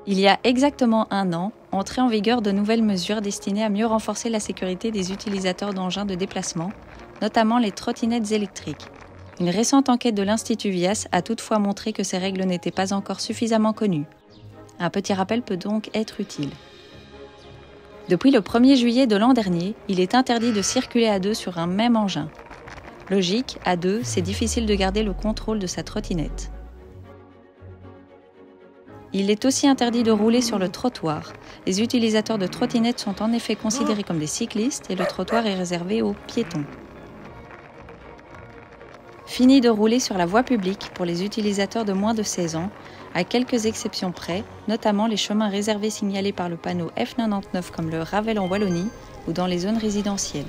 Il y a exactement un an, entraient en vigueur de nouvelles mesures destinées à mieux renforcer la sécurité des utilisateurs d'engins de déplacement, notamment les trottinettes électriques. Une récente enquête de l'Institut Vias a toutefois montré que ces règles n'étaient pas encore suffisamment connues. Un petit rappel peut donc être utile. Depuis le 1er juillet de l'an dernier, il est interdit de circuler à deux sur un même engin. Logique, à deux, c'est difficile de garder le contrôle de sa trottinette. Il est aussi interdit de rouler sur le trottoir. Les utilisateurs de trottinettes sont en effet considérés comme des cyclistes et le trottoir est réservé aux piétons. Fini de rouler sur la voie publique pour les utilisateurs de moins de 16 ans, à quelques exceptions près, notamment les chemins réservés signalés par le panneau F99 comme le Ravel en Wallonie ou dans les zones résidentielles.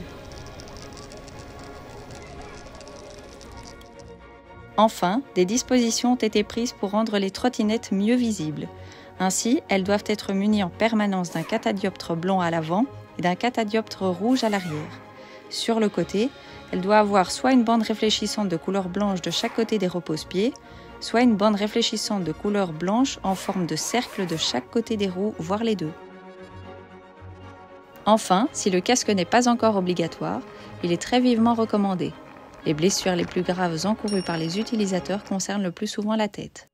Enfin, des dispositions ont été prises pour rendre les trottinettes mieux visibles. Ainsi, elles doivent être munies en permanence d'un catadioptre blanc à l'avant et d'un catadioptre rouge à l'arrière. Sur le côté, elle doit avoir soit une bande réfléchissante de couleur blanche de chaque côté des repose-pieds, soit une bande réfléchissante de couleur blanche en forme de cercle de chaque côté des roues, voire les deux. Enfin, si le casque n'est pas encore obligatoire, il est très vivement recommandé. Les blessures les plus graves encourues par les utilisateurs concernent le plus souvent la tête.